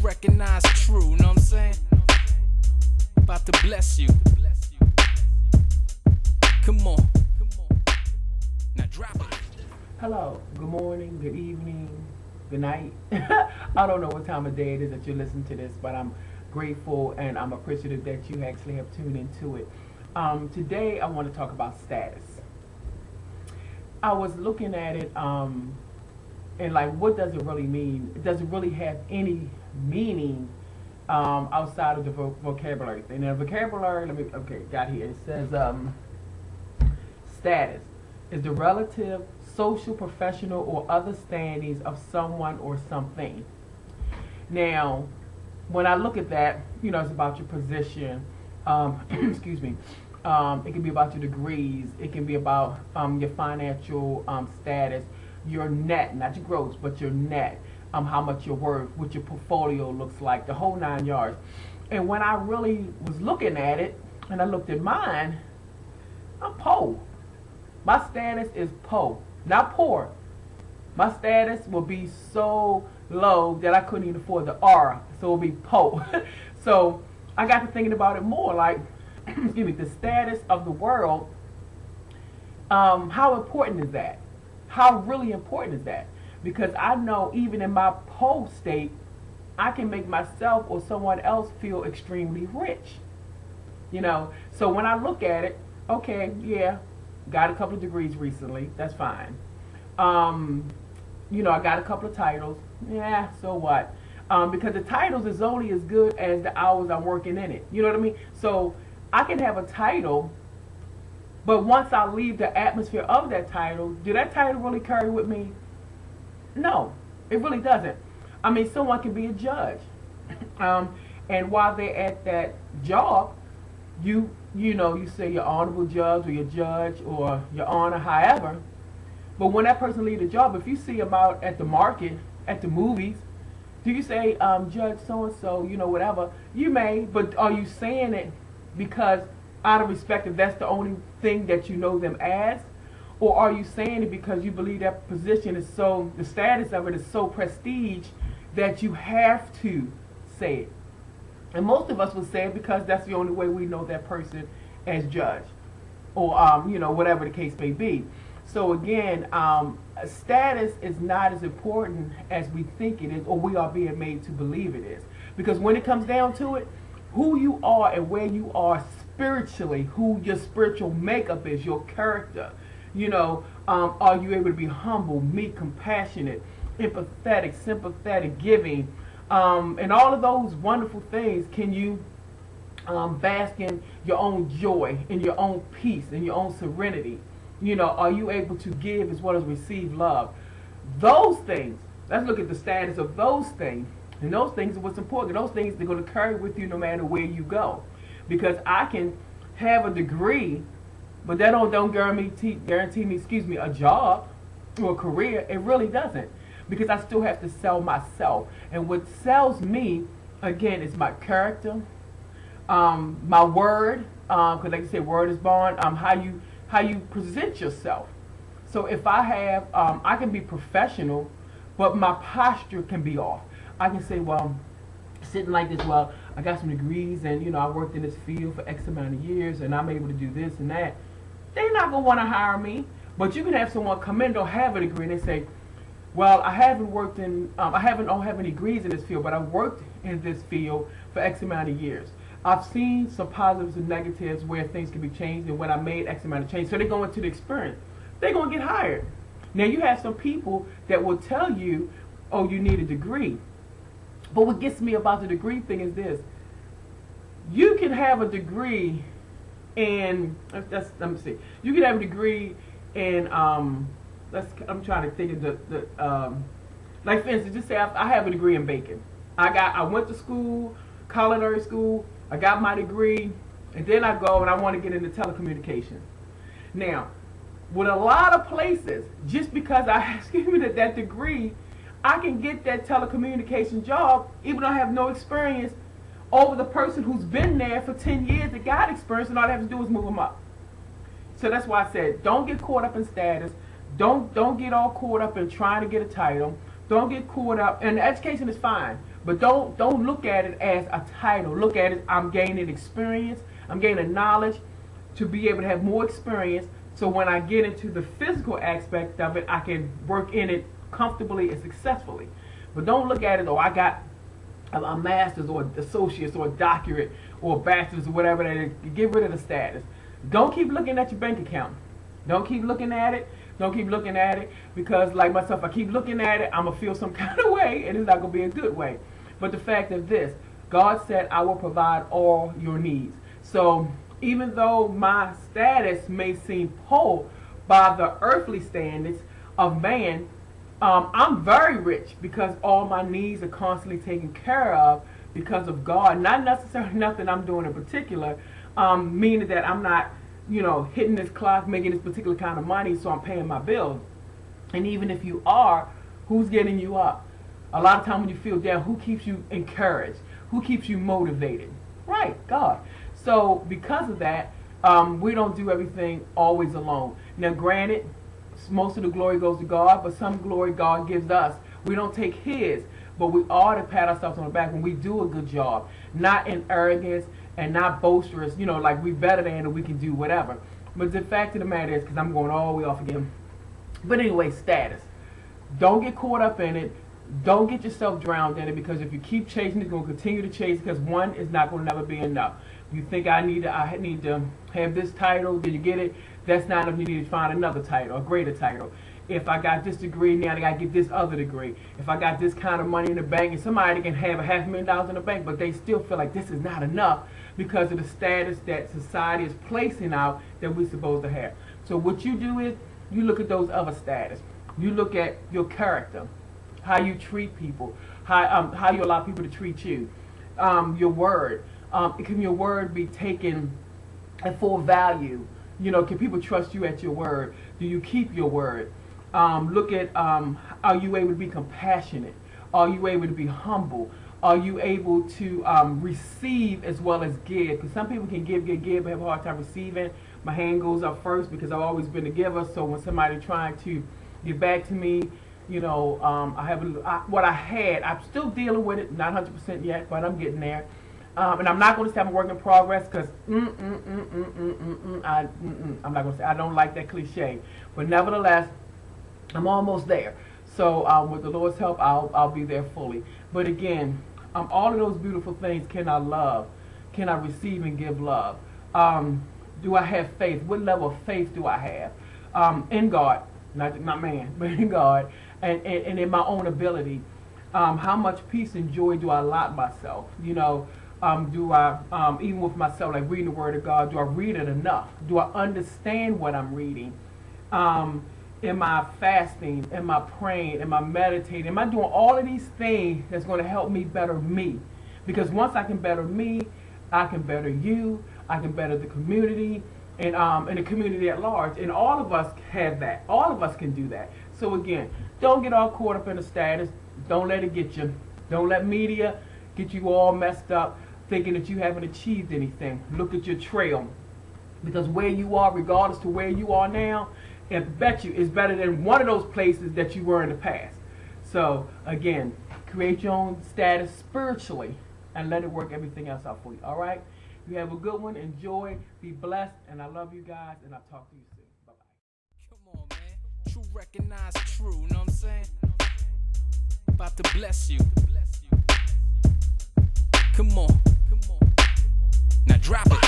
recognize true, know what I'm saying? About to bless you. Come on. Now drop it. Hello, good morning, good evening, good night. I don't know what time of day it is that you're listening to this, but I'm grateful and I'm appreciative that you actually have tuned into it. Today I want to talk about status. I was looking at it and like, what does it really mean? Does it really have any meaning outside of the vocabulary thing? Now, vocabulary, got here. It says status is the relative, social, professional, or other standings of someone or something. Now, when I look at that, you know, it's about your position. Excuse me. It can be about your degrees. It can be about your financial status, your net, not your gross, but your net. How much you're worth, what your portfolio looks like, the whole 9 yards. And when I really was looking at it, and I looked at mine, I'm poor. My status is poor, not poor. My status will be so low that I couldn't even afford the R, so it'll be poor. So I got to thinking about it more, like, excuse me, the status of the world. How important is that? How really important is that? Because I know even in my poor state, I can make myself or someone else feel extremely rich. You know, so when I look at it, okay, yeah, got a couple of degrees recently, that's fine. You know, I got a couple of titles, yeah, so what? Because the titles is only as good as the hours I'm working in it. You know what I mean? So I can have a title, but once I leave the atmosphere of that title, do that title really carry with me? No, it really doesn't. I mean, someone can be a judge, and while they're at that job, you know, you say your honorable judge or your judge or your honor, however. But when that person leaves the job, if you see them out at the market, at the movies, do you say, Judge so-and-so, you know, whatever? You may, but are you saying it because out of respect that that's the only thing that you know them as? Or are you saying it because you believe that position is so, the status of it is so prestige that you have to say it? And most of us will say it because that's the only way we know that person as judge. Or, you know, whatever the case may be. So again, status is not as important as we think it is, or we are being made to believe it is. Because when it comes down to it, who you are and where you are spiritually, who your spiritual makeup is, your character, you know, are you able to be humble, meek, compassionate, empathetic, sympathetic, giving, and all of those wonderful things? Can you bask in your own joy, in your own peace, in your own serenity? You know, are you able to give as well as receive love? Those things, let's look at the status of those things. And those things are what's important. Those things, they're going to carry with you no matter where you go. Because I can have a degree, but that don't guarantee me, excuse me, a job or a career. It really doesn't. Because I still have to sell myself. And what sells me, again, is my character, my word, because like I said, word is bond, how you present yourself. So if I have, I can be professional, but my posture can be off. I can say, well, sitting like this, well, I got some degrees and, you know, I worked in this field for X amount of years and I'm able to do this and that. They're not going to want to hire me. But you can have someone come in, don't have a degree, and they say, well, I haven't worked in, don't have any degrees in this field, but I've worked in this field for X amount of years. I've seen some positives and negatives where things can be changed and when I made X amount of change. So they go into the experience. They're going to get hired. Now you have some people that will tell you, oh, you need a degree. But what gets me about the degree thing is this. You can have a degree in, let me see. You can have a degree in, I'm trying to think of like for instance, just say I have a degree in baking. I went to school, culinary school, I got my degree, and then I go and I want to get into telecommunications. Now, with a lot of places, just because I have that degree, I can get that telecommunication job, even though I have no experience, over the person who's been there for 10 years that got experience, and all they have to do is move them up. So that's why I said, don't get caught up in status. Don't get all caught up in trying to get a title. Don't get caught up, and education is fine, But don't look at it as a title. Look at it, I'm gaining experience. I'm gaining knowledge to be able to have more experience. So when I get into the physical aspect of it, I can work in it comfortably and successfully. But don't look at it, oh, I got a master's or associates or a doctorate or a bachelor's or whatever that is. Get rid of the status. Don't keep looking at your bank account. Don't keep looking at it. Don't keep looking at it, because like myself, I keep looking at it, I'm going to feel some kind of way, and it's not going to be a good way. But the fact of this, God said, I will provide all your needs. So even though my status may seem poor by the earthly standards of man, I'm very rich because all my needs are constantly taken care of because of God. Not necessarily nothing I'm doing in particular, meaning that I'm not, hitting this clock, making this particular kind of money, so I'm paying my bills. And even if you are, who's getting you up? A lot of times when you feel down, who keeps you encouraged? Who keeps you motivated? Right, God. So because of that, we don't do everything always alone. Now granted, most of the glory goes to God, but some glory God gives us. We don't take His, but we ought to pat ourselves on the back when we do a good job. Not in arrogance and not boisterous, like we better than and we can do whatever. But the fact of the matter is, because I'm going all the way off again. But anyway, status. Don't get caught up in it. Don't get yourself drowned in it, because if you keep chasing, it's going to continue to chase, because one is not going to never be enough. You think I need to have this title, did you get it? That's not enough. You need to find another title, a greater title. If I got this degree, now I got to get this other degree. If I got this kind of money in the bank, and somebody can have $500,000 in the bank, but they still feel like this is not enough because of the status that society is placing out that we're supposed to have. So what you do is you look at those other status. You look at your character, how you treat people, how you allow people to treat you, your word. Can your word be taken at full value? Can people trust you at your word? Do you keep your word? Look at, are you able to be compassionate? Are you able to be humble? Are you able to receive as well as give? Because some people can give, but have a hard time receiving. My hand goes up first because I've always been a giver. So when somebody trying to give back to me, I have what I had. I'm still dealing with it, not 100% yet, but I'm getting there. And I'm not going to say I'm a work in progress, because I'm not going to say, I don't like that cliche. But nevertheless, I'm almost there. So with the Lord's help, I'll be there fully. But again, all of those beautiful things can I love? Can I receive and give love? Do I have faith? What level of faith do I have? In God, not man, but in God, and in my own ability. How much peace and joy do I allot myself? Do I, even with myself, like reading the Word of God, do I read it enough? Do I understand what I'm reading? Am I fasting? Am I praying? Am I meditating? Am I doing all of these things that's going to help me better me? Because once I can better me, I can better you, I can better the community, and the community at large. And all of us have that. All of us can do that. So again, don't get all caught up in the status. Don't let it get you. Don't let media get you all messed up thinking that you haven't achieved anything. Look at your trail. Because where you are, regardless to where you are now, I bet you is better than one of those places that you were in the past. So again, create your own status spiritually and let it work everything else out for you. All right? You have a good one. Enjoy. Be blessed. And I love you guys. And I'll talk to you soon. Bye-bye. Come on, man. True recognize true. Know what I'm saying? About to bless you. Come on. Now drop it.